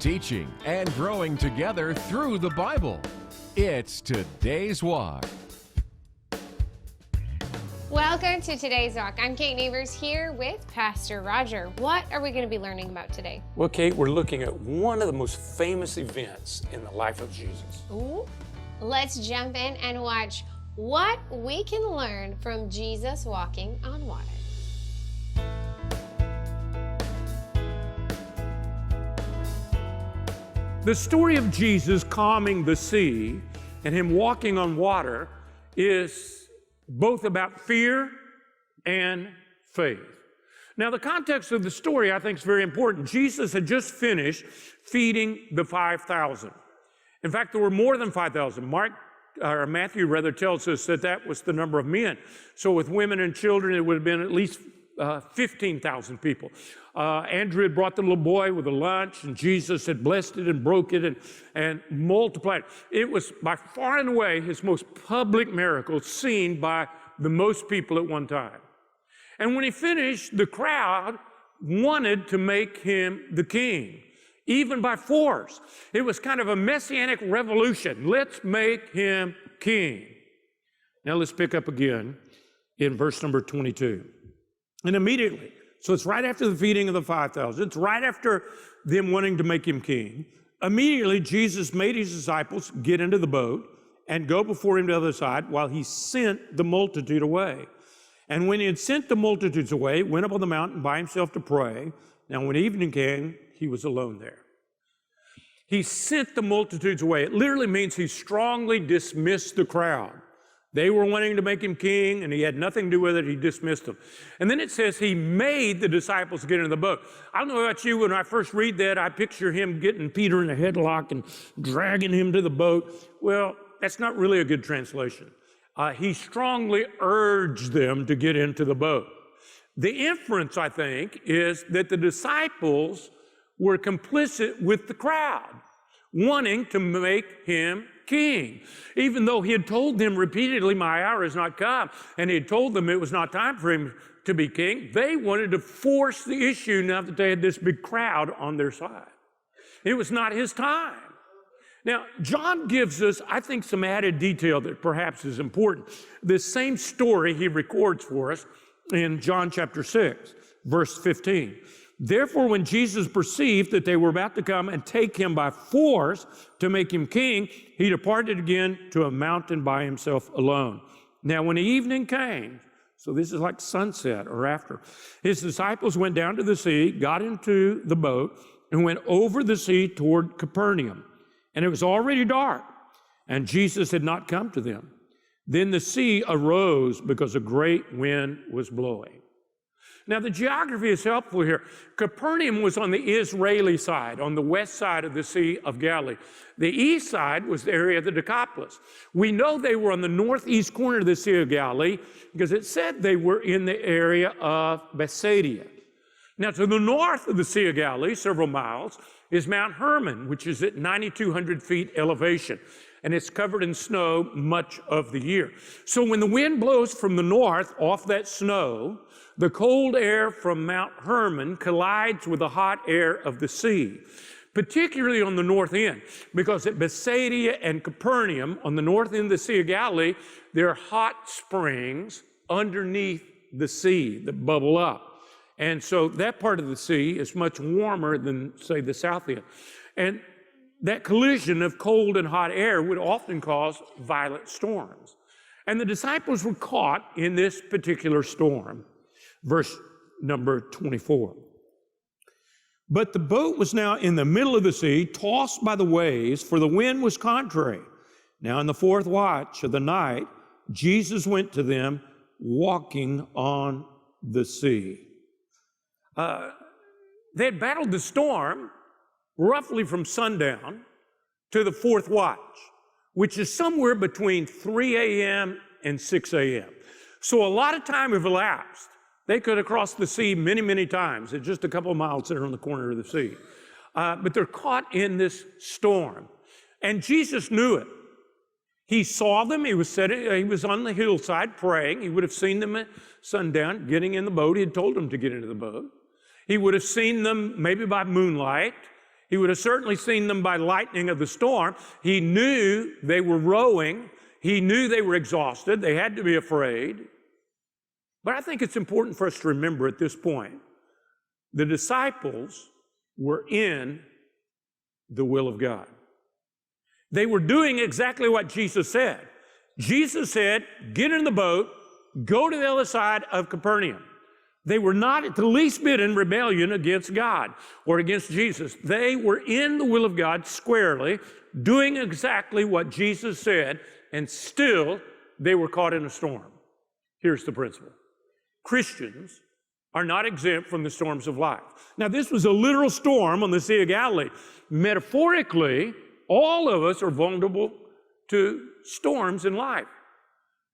teaching and growing together through the Bible. It's Today's Walk. Welcome to Today's Walk. I'm Kate Neighbors here with Pastor Roger. What are we going to be learning about today? Well, Kate, we're looking at one of the most famous events in the life of Jesus. Ooh. Let's jump in and watch what we can learn from Jesus walking on water. The story of Jesus calming the sea and him walking on water is both about fear and faith. Now, the context of the story, I think, is very important. Jesus had just finished feeding the 5,000. In fact, there were more than 5,000. Matthew tells us that that was the number of men. So with women and children, it would have been at least 15,000 people. Andrew had brought the little boy with a lunch, and Jesus had blessed it and broke it and multiplied it. It was by far and away his most public miracle, seen by the most people at one time. And when he finished, the crowd wanted to make him the king, even by force. It was kind of a messianic revolution. Let's make him king. Now let's pick up again in verse number 22. And immediately, so it's right after the feeding of the 5,000, it's right after them wanting to make him king. Immediately, Jesus made his disciples get into the boat and go before him to the other side while he sent the multitude away. And when he had sent the multitudes away, he went up on the mountain by himself to pray. Now, when evening came, he was alone there. He sent the multitudes away. It literally means he strongly dismissed the crowd. They were wanting to make him king, and he had nothing to do with it. He dismissed them. And then it says he made the disciples get into the boat. I don't know about you, when I first read that, I picture him getting Peter in a headlock and dragging him to the boat. Well, that's not really a good translation. He strongly urged them to get into the boat. The inference, I think, is that the disciples were complicit with the crowd, wanting to make him king. Even though he had told them repeatedly, my hour has not come, and he had told them it was not time for him to be king, they wanted to force the issue now that they had this big crowd on their side. It was not his time. Now, John gives us, I think, some added detail that perhaps is important. This same story he records for us in John chapter 6, verse 15. Therefore, when Jesus perceived that they were about to come and take him by force to make him king, he departed again to a mountain by himself alone. Now, when the evening came, so this is like sunset or after, his disciples went down to the sea, got into the boat, and went over the sea toward Capernaum. And it was already dark, and Jesus had not come to them. Then the sea arose because a great wind was blowing. Now, the geography is helpful here. Capernaum was on the Israeli side, on the west side of the Sea of Galilee. The east side was the area of the Decapolis. We know they were on the northeast corner of the Sea of Galilee because it said they were in the area of Bethsaida. Now, to the north of the Sea of Galilee, several miles, is Mount Hermon, which is at 9,200 feet elevation, and it's covered in snow much of the year. So when the wind blows from the north off that snow, the cold air from Mount Hermon collides with the hot air of the sea, particularly on the north end, because at Bethsaida and Capernaum, on the north end of the Sea of Galilee, there are hot springs underneath the sea that bubble up. And so that part of the sea is much warmer than, say, the south end. And that collision of cold and hot air would often cause violent storms. And the disciples were caught in this particular storm. Verse number 24. But the boat was now in the middle of the sea, tossed by the waves, for the wind was contrary. Now in the fourth watch of the night, Jesus went to them walking on the sea. They had battled the storm roughly from sundown to the fourth watch, which is somewhere between 3 a.m. and 6 a.m. So a lot of time have elapsed. They could have crossed the sea many, many times. It's just a couple of miles there on the corner of the sea. But they're caught in this storm. And Jesus knew it. He saw them. He was on the hillside praying. He would have seen them at sundown getting in the boat. He had told them to get into the boat. He would have seen them maybe by moonlight. He He would have certainly seen them by lightning of the storm. He knew they were rowing. He knew they were exhausted. They had to be afraid. But I think it's important for us to remember at this point, the disciples were in the will of God. They were doing exactly what Jesus said. Jesus said, get in the boat, go to the other side of Capernaum. They were not at the least bit in rebellion against God or against Jesus. They were in the will of God squarely, doing exactly what Jesus said, and still they were caught in a storm. Here's the principle. Christians are not exempt from the storms of life. Now, this was a literal storm on the Sea of Galilee. Metaphorically, all of us are vulnerable to storms in life.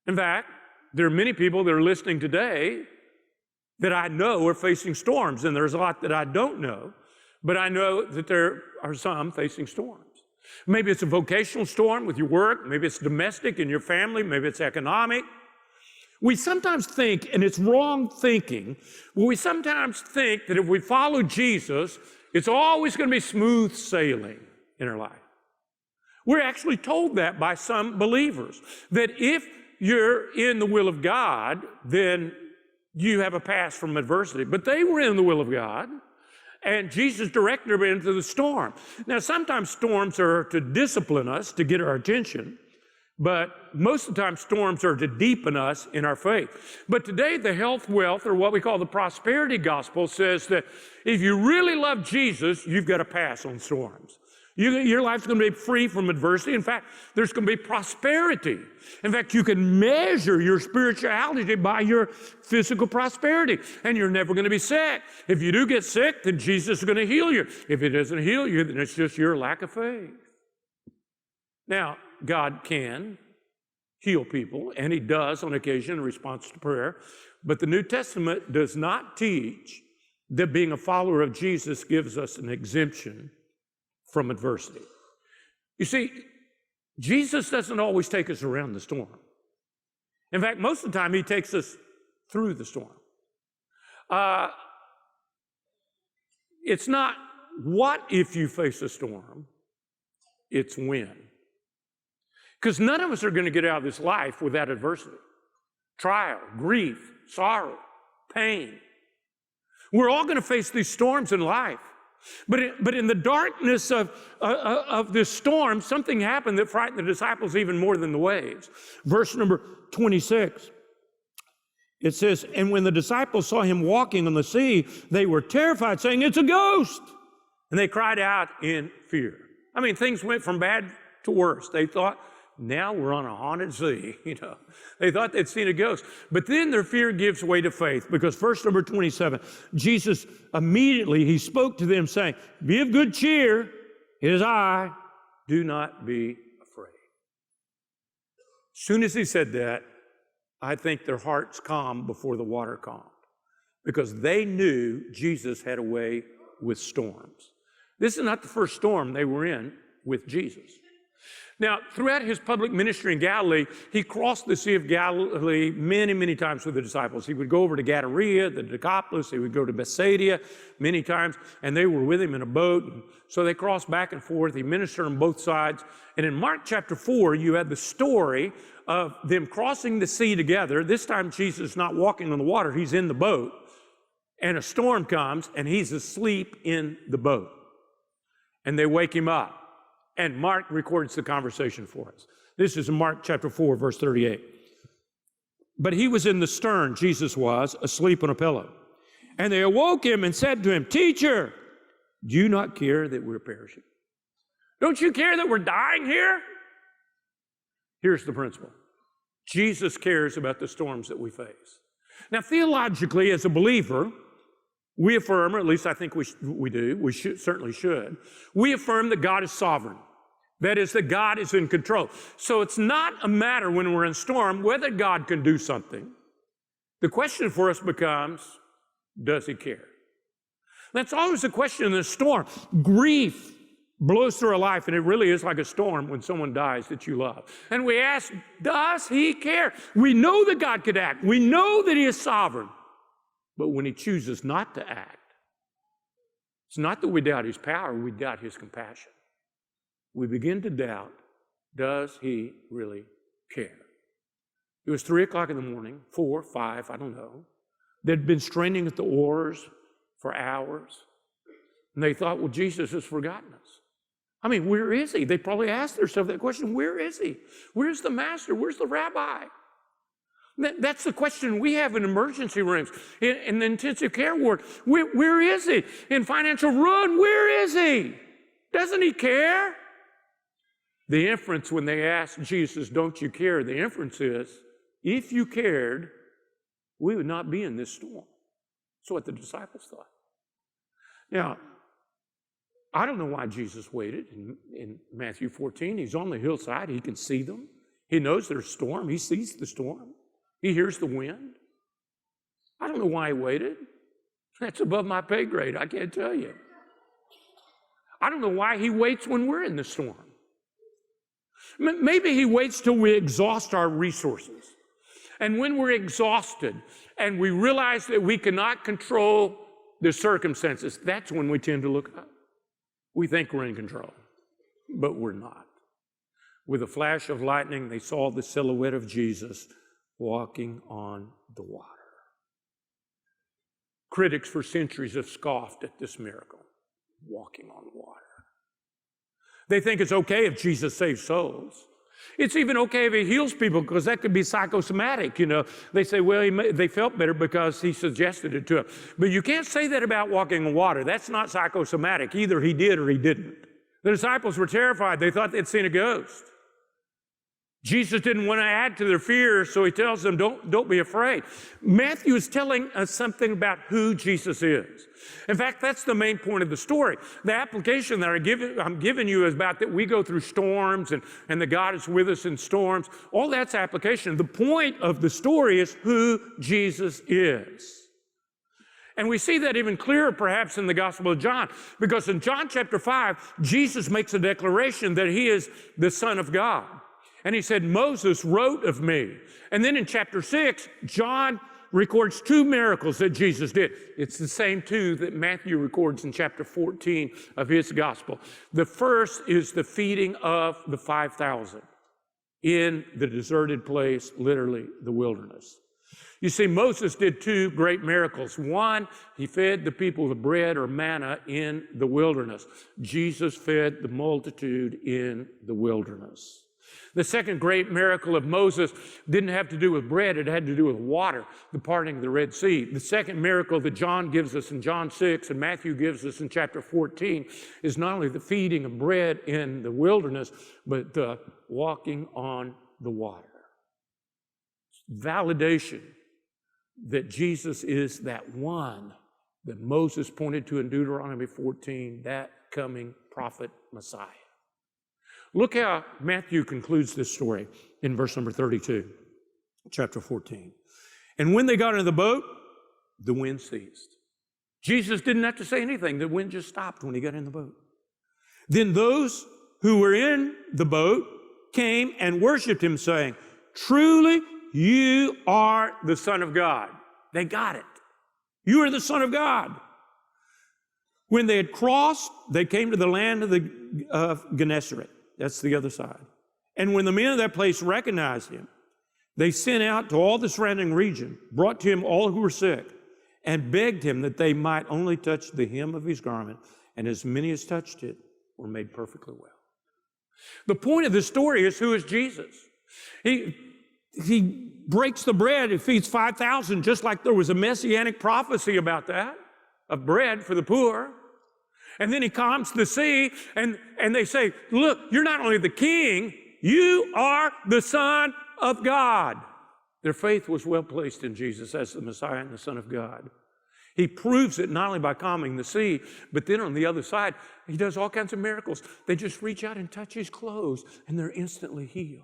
In fact, there are many people that are listening today that I know are facing storms, and there's a lot that I don't know, but I know that there are some facing storms. Maybe it's a vocational storm with your work, maybe it's domestic in your family, maybe it's economic. We sometimes think, and it's wrong thinking, we sometimes think that if we follow Jesus, it's always going to be smooth sailing in our life. We're actually told that by some believers, that if you're in the will of God, then you have a pass from adversity. But they were in the will of God, and Jesus directed them into the storm. Now, sometimes storms are to discipline us, to get our attention, but most of the time storms are to deepen us in our faith. But today, the health, wealth, or what we call the prosperity gospel says that if you really love Jesus, you've got to pass on storms. Your life's going to be free from adversity. In fact, there's going to be prosperity. In fact, you can measure your spirituality by your physical prosperity, and you're never going to be sick. If you do get sick, then Jesus is going to heal you. If He doesn't heal you, then it's just your lack of faith. Now, God can heal people, and He does on occasion in response to prayer, but the New Testament does not teach that being a follower of Jesus gives us an exemption from adversity. You see, Jesus doesn't always take us around the storm. In fact, most of the time, He takes us through the storm. It's not what if you face a storm, it's when. Because none of us are going to get out of this life without adversity. Trial, grief, sorrow, pain. We're all going to face these storms in life. But in the darkness of this storm, something happened that frightened the disciples even more than the waves. Verse number 26, it says, and when the disciples saw Him walking on the sea, they were terrified, saying, it's a ghost. And they cried out in fear. I mean, things went from bad to worse. They thought, now we're on a haunted sea, They thought they'd seen a ghost. But then their fear gives way to faith, because verse number 27, Jesus immediately, He spoke to them saying, be of good cheer, it is I, do not be afraid. As soon as He said that, I think their hearts calmed before the water calmed, because they knew Jesus had a way with storms. This is not the first storm they were in with Jesus. Now, throughout His public ministry in Galilee, He crossed the Sea of Galilee many, many times with the disciples. He would go over to Gadara, the Decapolis. He would go to Bethsaida many times, and they were with Him in a boat. And so they crossed back and forth. He ministered on both sides. And in Mark chapter 4, you had the story of them crossing the sea together. This time, Jesus is not walking on the water. He's in the boat. And a storm comes, and He's asleep in the boat. And they wake Him up. And Mark records the conversation for us. This is in Mark chapter 4, verse 38. But He was in the stern, Jesus was, asleep on a pillow. And they awoke Him and said to Him, Teacher, do you not care that we're perishing? Don't you care that we're dying here? Here's the principle. Jesus cares about the storms that we face. Now, theologically, as a believer, we affirm, or at least I think we do, we certainly should, we affirm that God is sovereign. That is, that God is in control. So it's not a matter when we're in a storm whether God can do something. The question for us becomes, does He care? That's always the question in the storm. Grief blows through our life, and it really is like a storm when someone dies that you love. And we ask, does He care? We know that God could act. We know that He is sovereign. But when He chooses not to act, It's not that we doubt his power, we doubt his compassion. We begin to doubt, does he really care? It was 3 o'clock in the morning, 4, 5, I don't know. They'd been straining at the oars for hours. And they thought, well, Jesus has forgotten us. I mean, where is he? They probably asked themselves that question, where is he? Where's the master? Where's the rabbi? That's the question we have in emergency rooms, in the intensive care ward. Where is he? In financial ruin, where is he? Doesn't he care? The inference when they ask Jesus, don't you care? The inference is, if you cared, we would not be in this storm. That's what the disciples thought. Now, I don't know why Jesus waited in Matthew 14. He's on the hillside. He can see them. He knows there's a storm. He sees the storm. He hears the wind. I don't know why he waited. That's above my pay grade. I can't tell you. I don't know why he waits when we're in the storm. Maybe he waits till we exhaust our resources. And when we're exhausted and we realize that we cannot control the circumstances, that's when we tend to look up. We think we're in control, but we're not. With a flash of lightning, they saw the silhouette of Jesus walking on the water. Critics for centuries have scoffed at this miracle, walking on water. They think it's okay if Jesus saves souls. It's even okay if he heals people, because that could be psychosomatic, you know. They say, well, they felt better because he suggested it to them. But you can't say that about walking on water. That's not psychosomatic. Either he did or he didn't. The disciples were terrified. They thought they'd seen a ghost. Jesus didn't want to add to their fear, so he tells them, don't be afraid. Matthew is telling us something about who Jesus is. In fact, that's the main point of the story. The application that I'm giving you is about that we go through storms and that God is with us in storms. All that's application. The point of the story is who Jesus is. And we see that even clearer perhaps in the Gospel of John, because in John chapter 5, Jesus makes a declaration that he is the Son of God. And he said, Moses wrote of me. And then in chapter 6, John records 2 miracles that Jesus did. It's the same 2 that Matthew records in chapter 14 of his gospel. The first is the feeding of the 5,000 in the deserted place, literally the wilderness. You see, Moses did 2 great miracles. One, he fed the people with bread or manna in the wilderness. Jesus fed the multitude in the wilderness. The second great miracle of Moses didn't have to do with bread, it had to do with water, the parting of the Red Sea. The second miracle that John gives us in John 6 and Matthew gives us in chapter 14 is not only the feeding of bread in the wilderness, but the walking on the water. Validation that Jesus is that one that Moses pointed to in Deuteronomy 14, that coming prophet Messiah. Look how Matthew concludes this story in verse number 32, chapter 14. And when they got into the boat, the wind ceased. Jesus didn't have to say anything. The wind just stopped when he got in the boat. Then those who were in the boat came and worshiped him, saying, truly, you are the Son of God. They got it. You are the Son of God. When they had crossed, they came to the land of Gennesaret. That's the other side. And when the men of that place recognized him, they sent out to all the surrounding region, brought to him all who were sick, and begged him that they might only touch the hem of his garment, and as many as touched it were made perfectly well. The point of the story is, who is Jesus? He breaks the bread and feeds 5,000, just like there was a messianic prophecy about that, of bread for the poor. And then he calms the sea, and they say, look, you're not only the king, you are the Son of God. Their faith was well placed in Jesus as the Messiah and the Son of God. He proves it not only by calming the sea, but then on the other side, he does all kinds of miracles. They just reach out and touch his clothes, and they're instantly healed.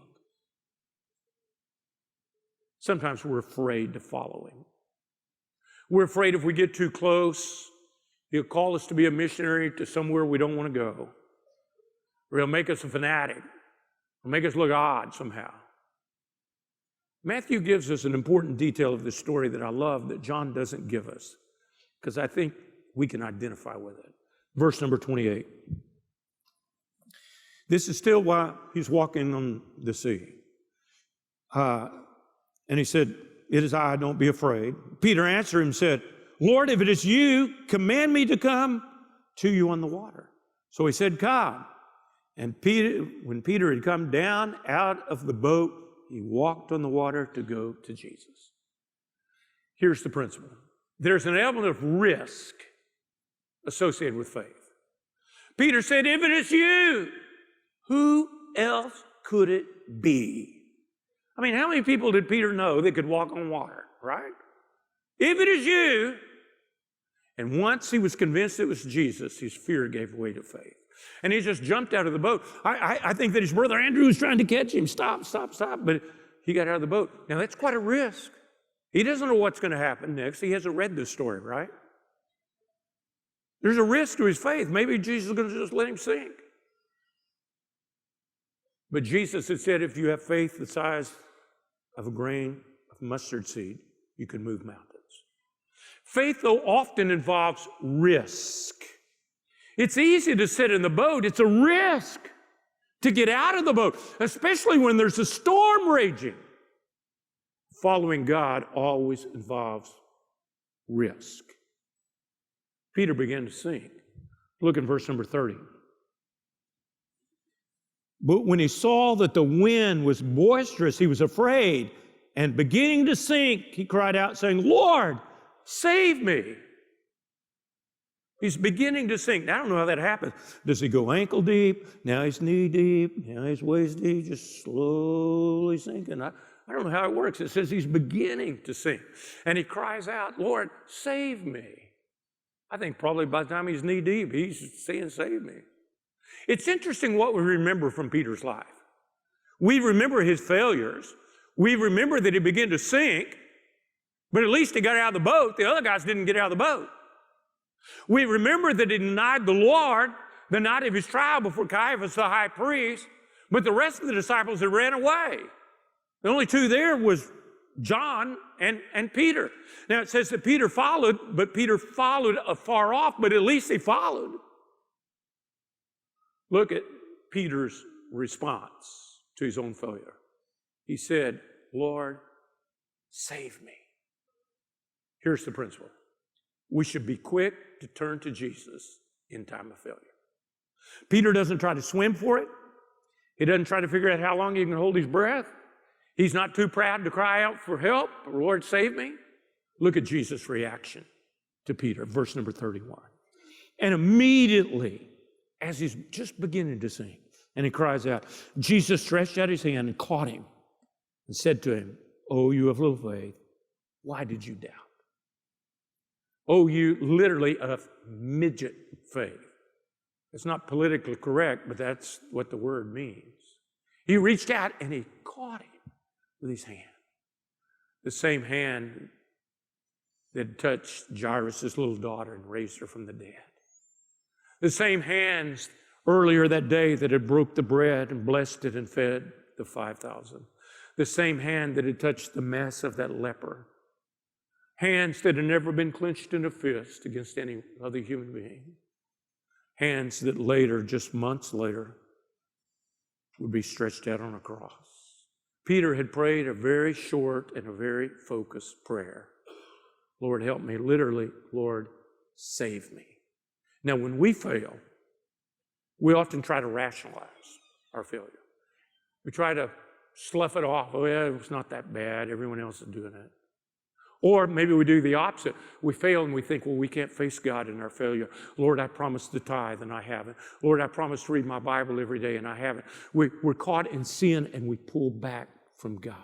Sometimes we're afraid to follow him. We're afraid if we get too close, he'll call us to be a missionary to somewhere we don't want to go. Or he'll make us a fanatic. Or make us look odd somehow. Matthew gives us an important detail of this story that I love that John doesn't give us, because I think we can identify with it. Verse number 28. This is still while he's walking on the sea. And he said, "It is I, don't be afraid." Peter answered him and said, "Lord, if it is you, command me to come to you on the water." So he said, "Come." And when Peter had come down out of the boat, he walked on the water to go to Jesus. Here's the principle. There's an element of risk associated with faith. Peter said, "If it is you, who else could it be?" I mean, how many people did Peter know that could walk on water, right? If it is you. And once he was convinced it was Jesus, his fear gave way to faith. And he just jumped out of the boat. I think that his brother Andrew was trying to catch him. Stop. But he got out of the boat. Now, that's quite a risk. He doesn't know what's going to happen next. He hasn't read this story, right? There's a risk to his faith. Maybe Jesus is going to just let him sink. But Jesus had said, if you have faith the size of a grain of mustard seed, you can move mountains. Faith, though, often involves risk. It's easy to sit in the boat. It's a risk to get out of the boat, especially when there's a storm raging. Following God always involves risk. Peter began to sink. Look at verse number 30. But when he saw that the wind was boisterous, he was afraid, and beginning to sink, he cried out, saying, "Lord, save me." He's beginning to sink. Now, I don't know how that happens. Does he go ankle deep? Now he's knee deep. Now he's waist deep, just slowly sinking. I don't know how it works. It says he's beginning to sink. And he cries out, "Lord, save me." I think probably by the time he's knee deep, he's saying, "Save me." It's interesting what we remember from Peter's life. We remember his failures. We remember that he began to sink, but at least he got out of the boat. The other guys didn't get out of the boat. We remember that he denied the Lord the night of his trial before Caiaphas, the high priest, but the rest of the disciples had ran away. The only two there was John and Peter. Now it says that Peter followed, but Peter followed afar off, but at least he followed. Look at Peter's response to his own failure. He said, "Lord, save me." Here's the principle. We should be quick to turn to Jesus in time of failure. Peter doesn't try to swim for it. He doesn't try to figure out how long he can hold his breath. He's not too proud to cry out for help. "Lord, save me." Look at Jesus' reaction to Peter, verse number 31. And immediately, as he's just beginning to sink, and he cries out, Jesus stretched out his hand and caught him and said to him, "Oh, you of little faith, why did you doubt?" Oh, you literally of midget faith. It's not politically correct, but that's what the word means. He reached out and he caught him with his hand. The same hand that touched Jairus' little daughter and raised her from the dead. The same hands earlier that day that had broke the bread and blessed it and fed the 5,000. The same hand that had touched the mess of that leper. Hands that had never been clenched in a fist against any other human being. Hands that later, just months later, would be stretched out on a cross. Peter had prayed a very short and a very focused prayer. Lord, help me. Literally, Lord, save me. Now, when we fail, we often try to rationalize our failure. We try to slough it off. "Oh, yeah, it's not that bad. Everyone else is doing it." Or maybe we do the opposite. We fail and we think, well, we can't face God in our failure. "Lord, I promised to tithe and I haven't. Lord, I promised to read my Bible every day and I haven't." We're caught in sin and we pull back from God.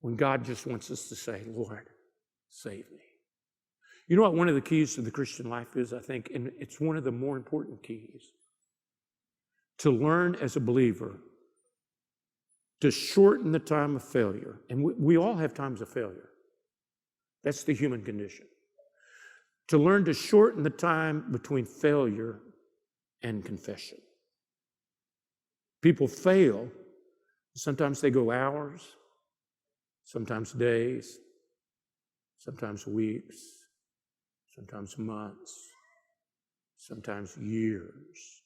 When God just wants us to say, "Lord, save me." You know what one of the keys to the Christian life is, I think, and it's one of the more important keys, to learn as a believer to shorten the time of failure. And we all have times of failure. That's the human condition. To learn to shorten the time between failure and confession. People fail. Sometimes they go hours, sometimes days, sometimes weeks, sometimes months, sometimes years.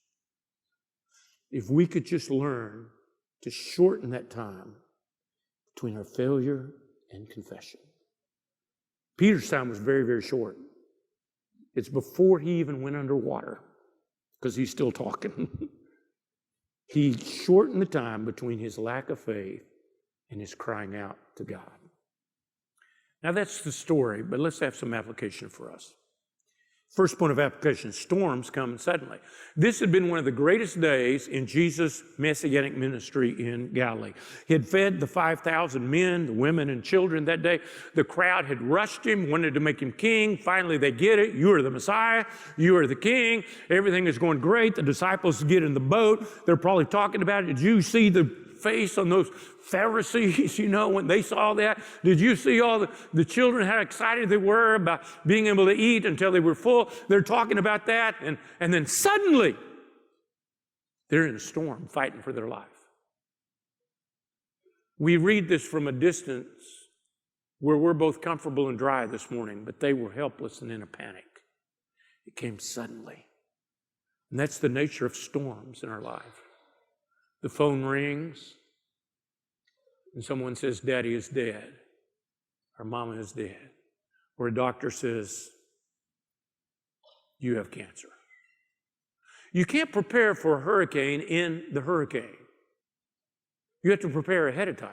If we could just learn to shorten that time between our failure and confession. Peter's time was very, very short. It's before he even went underwater, because he's still talking. He shortened the time between his lack of faith and his crying out to God. Now that's the story, but let's have some application for us. First point of application, storms come suddenly. This had been one of the greatest days in Jesus' messianic ministry in Galilee. He had fed the 5,000 men, the women and children that day. The crowd had rushed him, wanted to make him king. Finally, they get it. You are the Messiah. You are the king. Everything is going great. The disciples get in the boat. They're probably talking about it. Did you see the face on those Pharisees, when they saw that? Did you see all the children, how excited they were about being able to eat until they were full? They're talking about that, and then suddenly, they're in a storm fighting for their life. We read this from a distance where we're both comfortable and dry this morning, but they were helpless and in a panic. It came suddenly. And that's the nature of storms in our life. The phone rings, and someone says, Daddy is dead, or Mama is dead, or a doctor says, you have cancer. You can't prepare for a hurricane in the hurricane. You have to prepare ahead of time.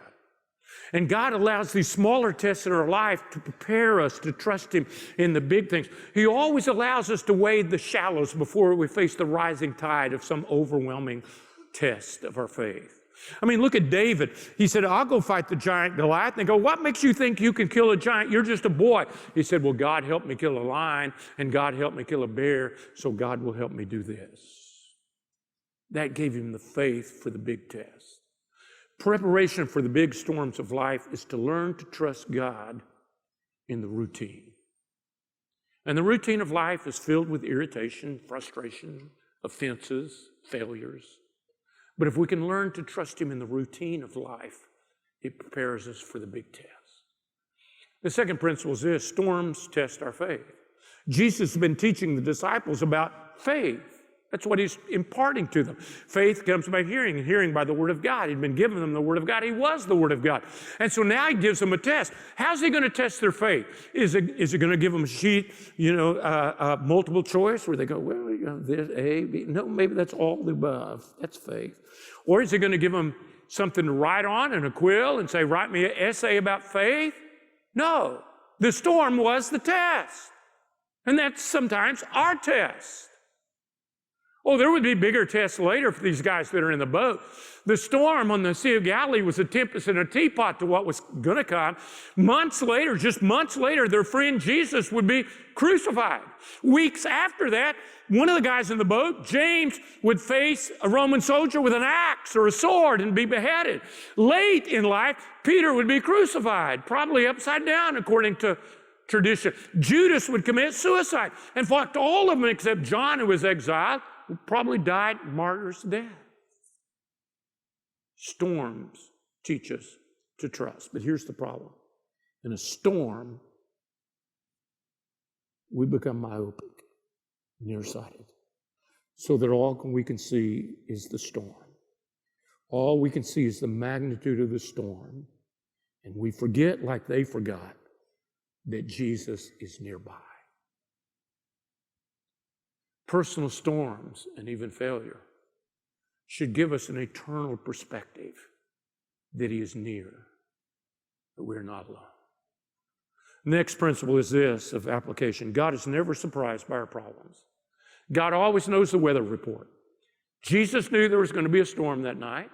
And God allows these smaller tests in our life to prepare us to trust Him in the big things. He always allows us to wade the shallows before we face the rising tide of some overwhelming test of our faith. I mean, look at David. He said, I'll go fight the giant Goliath. And they go, what makes you think you can kill a giant? You're just a boy. He said, well, God helped me kill a lion, and God helped me kill a bear, so God will help me do this. That gave him the faith for the big test. Preparation for the big storms of life is to learn to trust God in the routine. And the routine of life is filled with irritation, frustration, offenses, failures. But if we can learn to trust Him in the routine of life, it prepares us for the big test. The second principle is this: storms test our faith. Jesus has been teaching the disciples about faith. That's what He's imparting to them. Faith comes by hearing, and hearing by the Word of God. He'd been giving them the Word of God. He was the Word of God. And so now He gives them a test. How's He going to test their faith? Is it going to give them a sheet, multiple choice, where they go, well, this, A, B. No, maybe that's all the above. That's faith. Or is He going to give them something to write on and a quill and say, write me an essay about faith? No. The storm was the test. And that's sometimes our test. Oh, there would be bigger tests later for these guys that are in the boat. The storm on the Sea of Galilee was a tempest in a teapot to what was going to come. Just months later, their friend Jesus would be crucified. Weeks after that, one of the guys in the boat, James, would face a Roman soldier with an axe or a sword and be beheaded. Late in life, Peter would be crucified, probably upside down according to tradition. Judas would commit suicide. In fact, all of them except John, who was exiled, probably died martyr's death. Storms teach us to trust. But here's the problem. In a storm, we become myopic, nearsighted, so that all we can see is the storm. All we can see is the magnitude of the storm, and we forget, like they forgot, that Jesus is nearby. Personal storms and even failure should give us an eternal perspective that He is near, that we're not alone. The next principle is this of application. God is never surprised by our problems. God always knows the weather report. Jesus knew there was going to be a storm that night.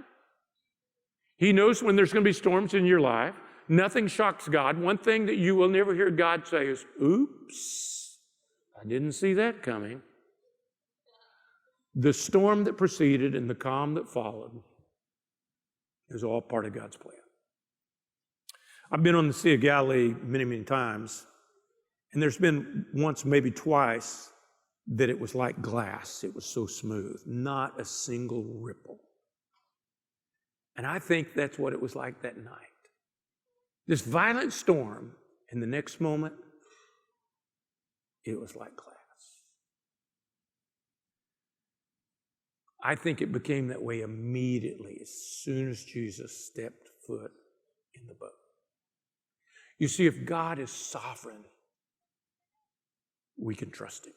He knows when there's going to be storms in your life. Nothing shocks God. One thing that you will never hear God say is, oops, I didn't see that coming. The storm that preceded and the calm that followed is all part of God's plan. I've been on the Sea of Galilee many, many times, and there's been once, maybe twice, that it was like glass. It was so smooth, not a single ripple. And I think that's what it was like that night. This violent storm, and the next moment, it was like glass. I think it became that way immediately as soon as Jesus stepped foot in the boat. You see, if God is sovereign, we can trust him.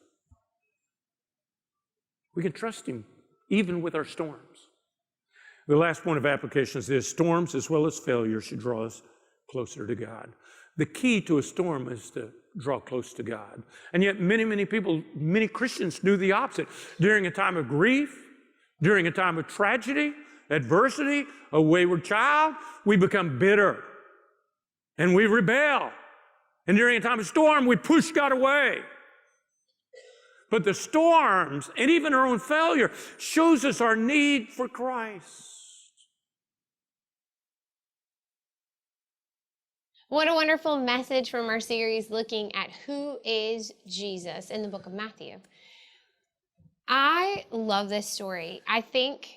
We can trust him even with our storms. The last point of application is this: storms as well as failure should draw us closer to God. The key to a storm is to draw close to God. And yet many people, many Christians do the opposite. During a time of grief, during a time of tragedy, adversity, a wayward child, we become bitter and we rebel. And during a time of storm, we push God away. But the storms and even our own failure shows us our need for Christ. What a wonderful message from our series looking at who is Jesus in the book of Matthew. I love this story. I think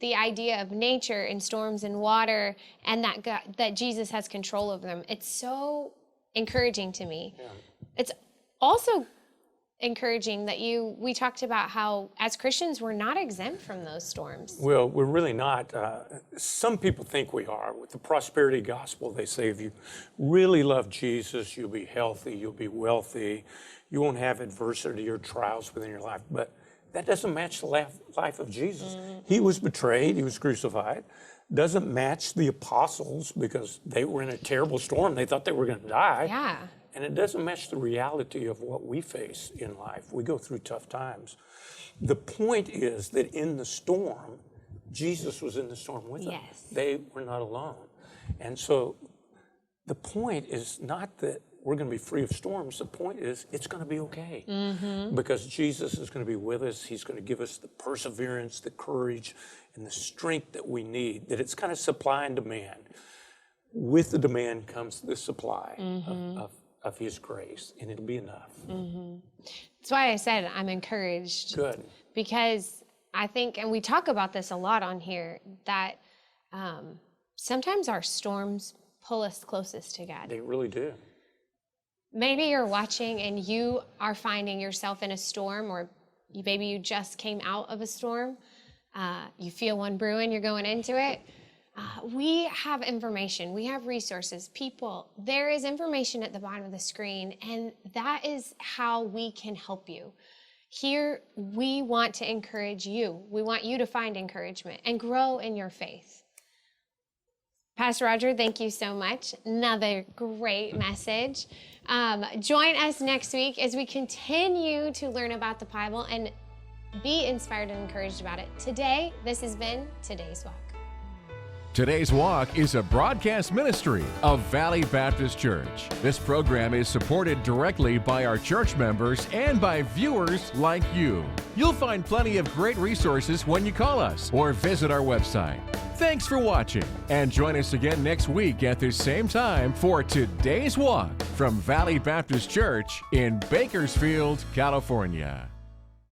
the idea of nature and storms and water and that Jesus has control of them, it's so encouraging to me. Yeah. It's also encouraging that we talked about how as Christians we're not exempt from those storms. Well, we're really not. Some people think we are. With the prosperity gospel, they say if you really love Jesus, you'll be healthy, you'll be wealthy, you won't have adversity or trials within your life. But that doesn't match the life of Jesus. Mm-hmm. He was betrayed, he was crucified. Doesn't match the apostles because they were in a terrible storm. They thought they were going to die. Yeah. And it doesn't match the reality of what we face in life. We go through tough times. The point is that in the storm, Jesus was in the storm with them. Yes. They were not alone. And so the point is not that we're going to be free of storms. The point is it's going to be okay. Mm-hmm. Because Jesus is going to be with us. He's going to give us the perseverance, the courage, and the strength that we need. That it's kind of supply and demand. With the demand comes the supply of his grace, and it'll be enough. Mm-hmm. That's why I said I'm encouraged. Good. Because I think, and we talk about this a lot on here, that sometimes our storms pull us closest to God. They really do. Maybe you're watching and you are finding yourself in a storm, or maybe you just came out of a storm. You feel one brewing, you're going into it. We have information, we have resources, people. There is information at the bottom of the screen, and that is how we can help you. Here, we want to encourage you. We want you to find encouragement and grow in your faith. Pastor Roger, thank you so much. Another great message. Join us next week as we continue to learn about the Bible and be inspired and encouraged about it. Today, this has been Today's Walk. Today's Walk is a broadcast ministry of Valley Baptist Church. This program is supported directly by our church members and by viewers like you. You'll find plenty of great resources when you call us or visit our website. Thanks for watching, and join us again next week at the same time for Today's Walk from Valley Baptist Church in Bakersfield, California.